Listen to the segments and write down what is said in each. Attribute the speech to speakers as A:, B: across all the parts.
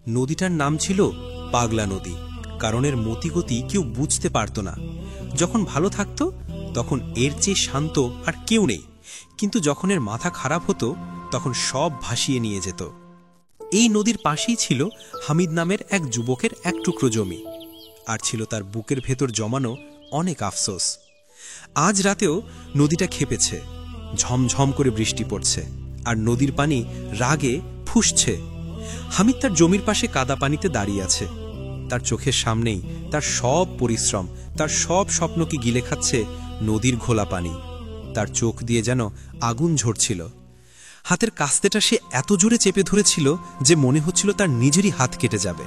A: নদীটার নাম ছিল পাগলা নদী, কারণ এর মতিগতি কেউ বুঝতে পারত না। যখন ভালো থাকত তখন এর চেয়ে শান্ত আর কেউ নেই, কিন্তু যখন এর মাথা খারাপ হতো তখন সব ভাসিয়ে নিয়ে যেত। এই নদীর পাশেই ছিল হামিদ নামের এক যুবকের এক টুকরো জমি, আর ছিল তার বুকের ভেতর জমানো অনেক আফসোস। আজ রাতেও নদীটা খেপেছে, ঝমঝম করে বৃষ্টি পড়ছে, আর নদীর পানি রাগে ফুঁসছে। হামিদ তার জমির পাশে কাদা পানিতে দাঁড়িয়ে আছে। তার চোখের সামনেই তার সব পরিশ্রম, তার সব স্বপ্নকে গিলে খাচ্ছে নদীর ঘোলা পানি। তার চোখ দিয়ে যেন আগুন ঝরছিল। হাতের কাস্তেটা সে এত জোরে চেপে ধরেছিল যে মনে হচ্ছিল তার নিজেরই হাত কেটে যাবে।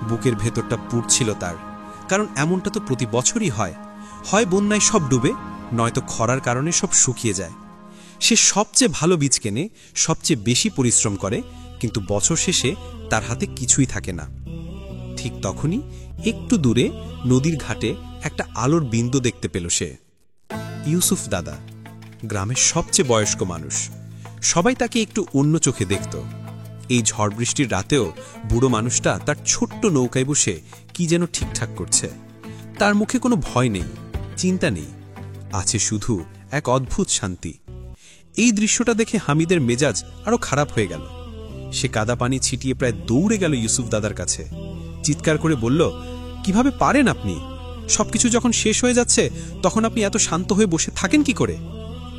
A: বুকের ভেতরটা পুড়ছিল তার, কারণ এমনটা তো প্রতি বছরই হয়। হয় বন্যায় সব ডুবে, নয়তো খরার কারণে সব শুকিয়ে যায়। সে সবচেয়ে ভালো বীজ কেনে, সবচেয়ে বেশি পরিশ্রম করে, কিন্তু বছর শেষে তার হাতে কিছুই থাকে না। ঠিক তখনই একটু দূরে নদীর ঘাটে একটা আলোর বিন্দু দেখতে পেল সে। ইউসুফ দাদা, গ্রামের সবচেয়ে বয়স্ক মানুষ। সবাই তাকে একটু অন্য চোখে দেখত। এই ঝড় বৃষ্টির রাতেও বুড়ো মানুষটা তার ছোট্ট নৌকায় বসে কি যেন ঠিকঠাক করছে। তার মুখে কোনো ভয় নেই, চিন্তা নেই, আছে শুধু এক অদ্ভুত শান্তি। এই দৃশ্যটা দেখে হামিদের মেজাজ আরো খারাপ হয়ে গেল। সে কাদা পানি ছিটিয়ে প্রায় দৌড়ে গেল ইউসুফ দাদার কাছে। চিৎকার করে বলল, কিভাবে পারেন আপনি? সবকিছু যখন শেষ হয়ে যাচ্ছে তখন আপনি এত শান্ত হয়ে বসে থাকেন কি করে?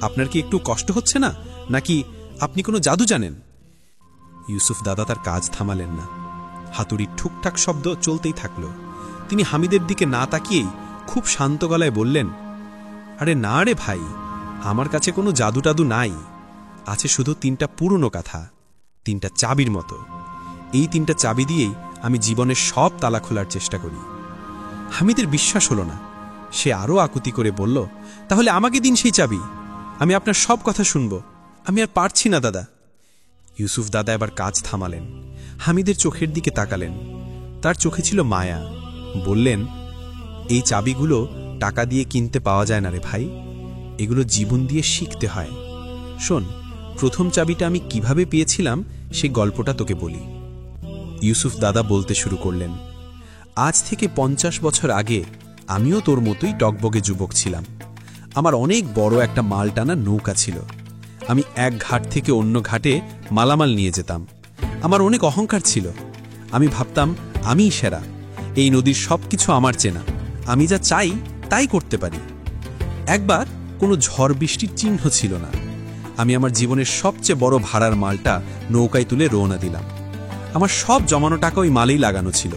A: আপনার কি একটু কষ্ট হচ্ছে না, নাকি আপনি কোনো জাদু জানেন? ইউসুফ দাদা তার কাজ থামালেন না। হাতুড়ির ঠুকঠাক শব্দ চলতেই থাকল। তিনি হামিদের দিকে না তাকিয়েই খুব শান্ত গলায় বললেন, আরে না রে ভাই, আমার কাছে কোনো জাদু টাদু নাই। আছে শুধু 3টা পুরনো কথা, 3টা চাবির মতো। এই 3টা চাবি দিয়েই আমি জীবনের সব তালা খোলার চেষ্টা করি। হামিদের বিশ্বাস হলো না। সে আরও আকুতি করে বলল, তাহলে আমাকে দিন সেই চাবি, আমি আপনার সব কথা শুনব। আমি আর পারছি না দাদা। ইউসুফ দাদা এবার কাজ থামালেন, হামিদের চোখের দিকে তাকালেন। তার চোখে ছিল মায়া। বললেন, এই চাবিগুলো টাকা দিয়ে কিনতে পাওয়া যায় না রে ভাই, এগুলো জীবন দিয়ে শিখতে হয়। শোন, প্রথম চাবিটা আমি কিভাবে পেয়েছিলাম সেই গল্পটা তোকে বলি। ইউসুফ দাদা বলতে শুরু করলেন, আজ থেকে 50 বছর আগে আমিও তোর মতোই টকবগে যুবক ছিলাম। আমার অনেক বড় একটা মাল টানা নৌকা ছিল। আমি এক ঘাট থেকে অন্য ঘাটে মালামাল নিয়ে যেতাম। আমার অনেক অহংকার ছিল। আমি ভাবতাম আমিই সেরা, এই নদীর সবকিছু আমার চেনা, আমি যা চাই তাই করতে পারি। একবার কোনো ঝড় বৃষ্টির চিহ্ন ছিল না। আমি আমার জীবনের সবচেয়ে বড় ভাড়ার মালটা নৌকায় তুলে রওনা দিলাম। আমার সব জমানো টাকা ওই মালেই লাগানো ছিল।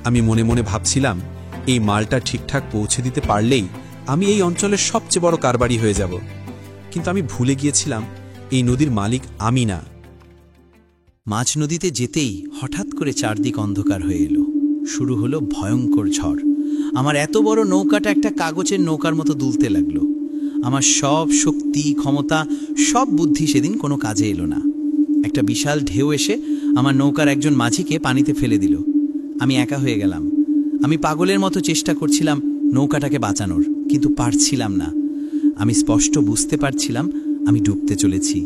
A: আমি মনে মনে ভাবছিলাম, এই মালটা ঠিকঠাক পৌঁছে দিতে পারলেই আমি এই অঞ্চলের সবচেয়ে বড় কারবারি হয়ে যাব। কিন্তু আমি ভুলে গিয়েছিলাম, এই নদীর মালিক আমি না।
B: মাঝ নদীতে যেতেই হঠাৎ করে চারদিক অন্ধকার হয়ে এলো। শুরু হলো ভয়ঙ্কর ঝড়। আমার এত বড় নৌকাটা একটা কাগজের নৌকার মতো দুলতে লাগলো। আমার সব শক্তি, ক্ষমতা, সব বুদ্ধি সেদিন কোনো কাজে এলো না। একটা বিশাল ঢেউ এসে আমার নৌকার একজন মাঝিকে পানিতে ফেলে দিল। আমি একা হয়ে গেলাম। আমি পাগলের মতো চেষ্টা করছিলাম নৌকাটাকে বাঁচানোর, কিন্তু পারছিলাম না। আমি স্পষ্ট বুঝতে পারছিলাম আমি ডুবতে চলেছি।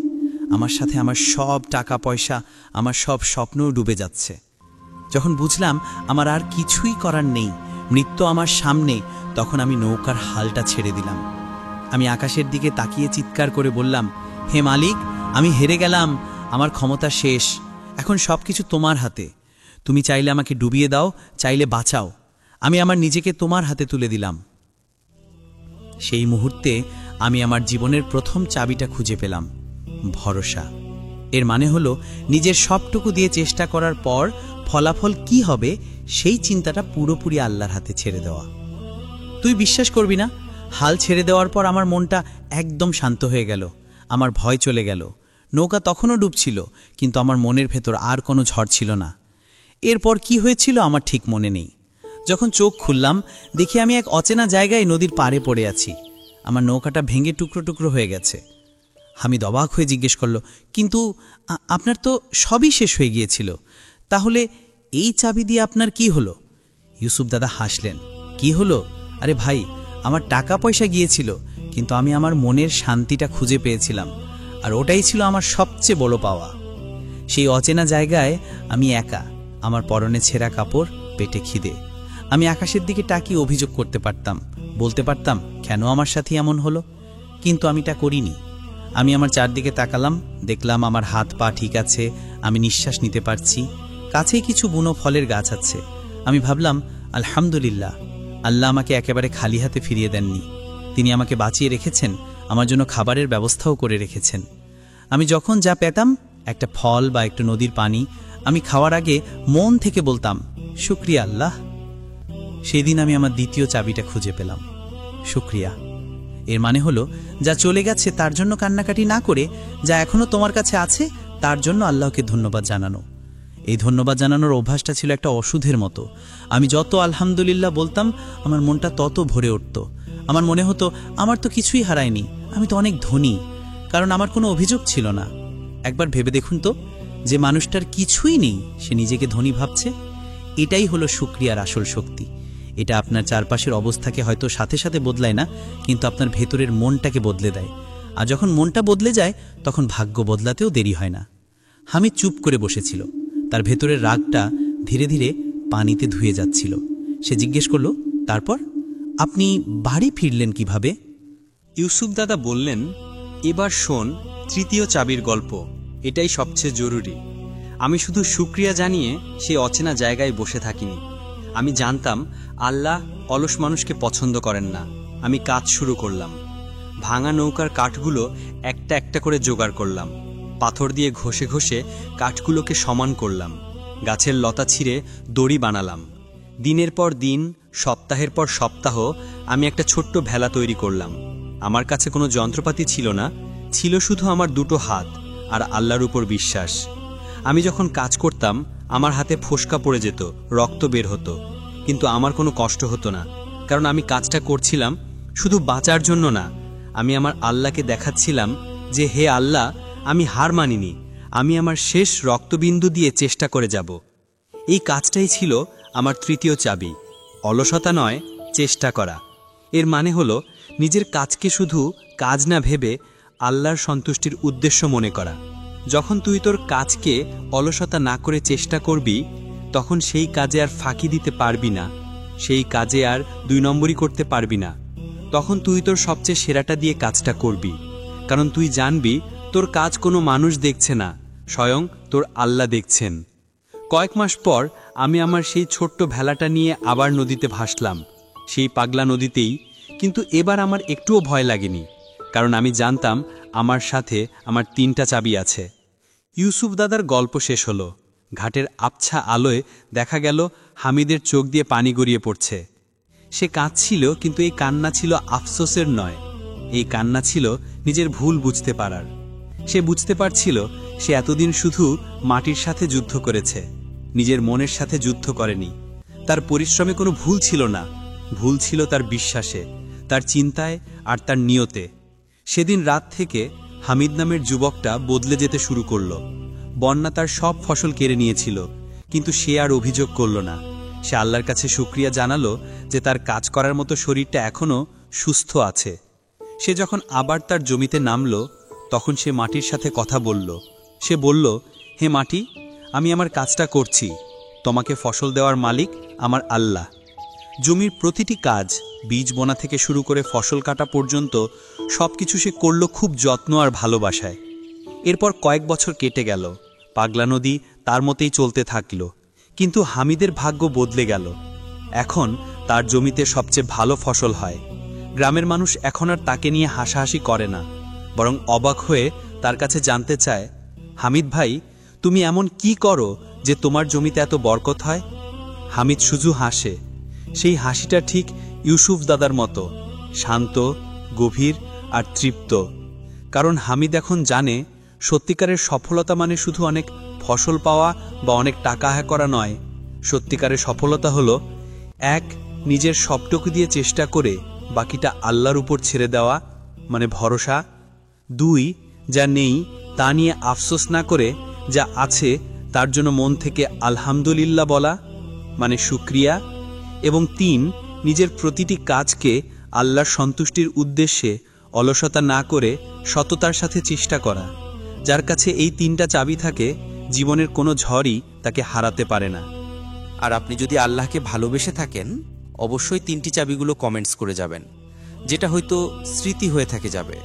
B: আমার সাথে আমার সব টাকা পয়সা, আমার সব স্বপ্নও ডুবে যাচ্ছে। যখন বুঝলাম আমার আর কিছুই করার নেই, মৃত্যু আমার সামনে, তখন আমি নৌকার হালটা ছেড়ে দিলাম। আমি আকাশের দিকে তাকিয়ে চিৎকার করে বললাম, হে মালিক, আমি হেরে গেলাম, আমার ক্ষমতা শেষ। এখন সবকিছু তোমার হাতে। তুমি চাইলে আমাকে ডুবিয়ে দাও, চাইলে বাঁচাও। আমি আমার নিজেকে তোমার হাতে তুলে দিলাম। সেই মুহূর্তে আমি আমার জীবনের প্রথম চাবিটা খুঁজে পেলাম, ভরসা। এর মানে হলো নিজের সবটুকু দিয়ে চেষ্টা করার পর ফলাফল কি হবে সেই চিন্তাটা পুরোপুরি আল্লাহর হাতে ছেড়ে দেওয়া। তুই বিশ্বাস করবি না, হাল ছেড়ে দেওয়ার পর আমার মনটা একদম শান্ত হয়ে গেল। আমার ভয় চলে গেল। নৌকা তখনও ডুবছিল, কিন্তু আমার মনের ভেতর আর কোনো ঝড় ছিল না। এরপর কি হয়েছিল আমার ঠিক মনে নেই। যখন চোখ খুললাম, দেখি আমি এক অচেনা জায়গায় নদীর পাড়ে পড়ে আছি। আমার নৌকাটা ভেঙে টুকরো টুকরো হয়ে গেছে। হামিদ অবাক হয়ে জিজ্ঞেস করল, কিন্তু আপনার তো সবই শেষ হয়ে গিয়েছিল, তাহলে এই চাবি দিয়ে আপনার কি হলো? ইউসুফ দাদা হাসলেন, কি হলো? আরে ভাই, আমার টাকা পয়সা গিয়েছিল, কিন্তু আমি আমার মনের শান্তিটা খুঁজে পেয়েছিলাম, আর ওটাই ছিল আমার সবচেয়ে বড় পাওয়া। সেই অচেনা জায়গায় আমি একা, আমার পরনে ছেঁড়া কাপড়, পেটে খিদে। আমি আকাশের দিকে তাকিয়ে অভিযোগ করতে পারতাম, বলতে পারতাম কেন আমার সাথে এমন হলো, কিন্তু আমি তা করিনি। আমি আমার চারদিকে তাকালাম, দেখলাম আমার হাত পা ঠিক আছে, আমি নিঃশ্বাস নিতে পারছি, কাছেই কিছু বুনো ফলের গাছ আছে। আমি ভাবলাম আলহামদুলিল্লাহ, আল্লাহ আমাকে একেবারে খালি হাতে ফিরিয়ে দেননি। তিনি আমাকে বাঁচিয়ে রেখেছেন, আমার জন্য খাবারের ব্যবস্থাও করে রেখেছেন। আমি যখন যা পেতাম, একটা ফল বা একটু নদীর পানি, আমি খাওয়ার আগে মন থেকে বলতাম শুকরিয়া আল্লাহ। সেই দিন আমি আমার দ্বিতীয় চাবিটা খুঁজে পেলাম, শুকরিয়া। এর মানে হলো যা চলে গেছে তার জন্য কান্নাকাটি না করে যা এখনো তোমার কাছে আছে তার জন্য আল্লাহকে ধন্যবাদ জানানো। এই ধন্যবাদ জানানোর অভ্যাসটা ছিল একটা ওষুধের মতো। আমি যত আলহামদুলিল্লাহ বলতাম, আমার মনটা তত ভরে উঠত। আমার মনে হতো আমার তো কিছুই হারায়নি, আমি তো অনেক ধনী, কারণ আমার কোনো অভিযোগ ছিল না। একবার ভেবে দেখুন তো, যে মানুষটার কিছুই নেই সে নিজেকে ধনী ভাবছে। এটাই হলো শুকরিয়ার আসল শক্তি। এটা আপনার চারপাশের অবস্থাকে হয়তো সাথে সাথে বদলায় না, কিন্তু আপনার ভেতরের মনটাকে বদলে দেয়। আর যখন মনটা বদলে যায় তখন ভাগ্য বদলাতেও দেরি হয় না। হামিদ চুপ করে বসেছিল, তার ভেতরের রাগটা ধীরে ধীরে পানিতে ধুয়ে যাচ্ছিল। সে জিজ্ঞেস করল, তারপর আপনি বাড়ি ফিরলেন কিভাবে?
A: ইউসুফ দাদা বললেন, এবার শোন তৃতীয় চাবির গল্প, এটাই সবচেয়ে জরুরি। আমি শুধু শুকরিয়া জানিয়ে সেই অচেনা জায়গায় বসে থাকিনি। আমি জানতাম আল্লাহ অলস মানুষকে পছন্দ করেন না। আমি কাজ শুরু করলাম। ভাঙা নৌকার কাঠগুলো একটা একটা করে জোগাড় করলাম। পাথর দিয়ে ঘষে ঘষে কাঠগুলোকে সমান করলাম। গাছের লতা ছিঁড়ে দড়ি বানালাম। দিনের পর দিন, সপ্তাহের পর সপ্তাহ আমি একটা ছোট্ট ভেলা তৈরি করলাম। আমার কাছে কোনো যন্ত্রপাতি ছিল না, ছিল শুধু আমার দুটো হাত আর আল্লাহর উপর বিশ্বাস। আমি যখন কাজ করতাম আমার হাতে ফোসকা পড়ে যেত, রক্ত বের হতো, কিন্তু আমার কোনো কষ্ট হতো না, কারণ আমি কাজটা করছিলাম শুধু বাঁচার জন্য না। আমি আমার আল্লাহকে দেখাচ্ছিলাম যে হে আল্লাহ, আমি হার মানিনি, আমি আমার শেষ রক্তবিন্দু দিয়ে চেষ্টা করে যাব। এই কাজটাই ছিল আমার তৃতীয় চাবি, অলসতা নয়, চেষ্টা করা। এর মানে হলো নিজের কাজকে শুধু কাজ না ভেবে আল্লাহর সন্তুষ্টির উদ্দেশ্য মনে করা। যখন তুই তোর কাজকে অলসতা না করে চেষ্টা করবি, তখন সেই কাজে আর ফাঁকি দিতে পারবি না, সেই কাজে আর 2 নম্বরই করতে পারবি না। তখন তুই তোর সবচেয়ে সেরাটা দিয়ে কাজটা করবি, কারণ তুই জানবি তোর কাজ কোনো মানুষ দেখছে না, স্বয়ং তোর আল্লাহ দেখছেন। কয়েক মাস পর আমি আমার সেই ছোট্ট ভেলাটা নিয়ে আবার নদীতে ভাসলাম, সেই পাগলা নদীতেই। কিন্তু এবার আমার একটুও ভয় লাগেনি, কারণ আমি জানতাম আমার সাথে আমার 3টা চাবি আছে। ইউসুফ দাদার গল্প শেষ হলো। ঘাটের আবছা আলোয় দেখা গেল হামিদের চোখ দিয়ে পানি গড়িয়ে পড়ছে। সে কাঁদছিল, কিন্তু এই কান্না ছিল আফসোসের নয়, এই কান্না ছিল নিজের ভুল বুঝতে পারার। সে বুঝতে পারছিল সে এতদিন শুধু মাটির সাথে যুদ্ধ করেছে, নিজের মনের সাথে যুদ্ধ করেনি। তার পরিশ্রমে কোনো ভুল ছিল না, ভুল ছিল তার বিশ্বাসে, তার চিন্তায় আর তার নিয়তে। সেদিন রাত থেকে হামিদ নামের যুবকটা বদলে যেতে শুরু করল। বন্যা তার সব ফসল কেড়ে নিয়েছিল, কিন্তু সে আর অভিযোগ করল না। সে আল্লাহর কাছে শুকরিয়া জানালো যে তার কাজ করার মতো শরীরটা এখনো সুস্থ আছে। সে যখন আবার তার জমিতে নামল, তখন সে মাটির সাথে কথা বলল। সে বলল, হে মাটি, আমি আমার কাজটা করছি, তোমাকে ফসল দেওয়ার মালিক আমার আল্লাহ। জমির প্রতিটি কাজ, বীজ বোনা থেকে শুরু করে ফসল কাটা পর্যন্ত সবকিছু সে করল খুব যত্ন আর ভালোবাসায়। এরপর কয়েক বছর কেটে গেল, পাগলা নদী তার মতেই চলতে থাকল। কিন্তু হামিদের ভাগ্য বদলে গেল। এখন তার জমিতে সবচেয়ে ভালো ফসল হয়। গ্রামের মানুষ এখন আর তাকে নিয়ে হাসাহাসি করে না, বরং অবাক হয়ে তার কাছে জানতে চায়, হামিদ ভাই, তুমি এমন কি করো যে তোমার জমিতে এত বরকত হয়? হামিদ শুধু হাসে। সেই হাসিটা ঠিক ইউসুফ দাদার মতো, শান্ত, গভীর আর তৃপ্ত। কারণ হামিদ এখন জানে সত্যিকারের সফলতা মানে শুধু অনেক ফসল পাওয়া বা অনেক টাকা আয় করা নয়। সত্যিকারের সফলতা হলো 1, নিজের সবটুকু দিয়ে চেষ্টা করে বাকিটা আল্লাহর উপর ছেড়ে দেওয়া, মানে ভরসা। 2, যা নেই তা নিয়ে আফসোস না করে যা আছে তার জন্য মন থেকে আলহামদুলিল্লাহ বলা, মানে শুকরিয়া। এবং 3, নিজের প্রতিটি কাজকে আল্লাহর সন্তুষ্টির উদ্দেশ্যে অলসতা না করে সততার সাথে চেষ্টা করা। যার কাছে এই 3টা চাবি থাকে,
B: জীবনের কোনো ঝড়ই তাকে হারাতে পারে না।
A: আর আপনি যদি আল্লাহকে ভালোবেসে থাকেন, অবশ্যই 3টি চাবিগুলো কমেন্টস করে যাবেন, যেটা হয়তো স্মৃতি হয়ে থেকে যাবে।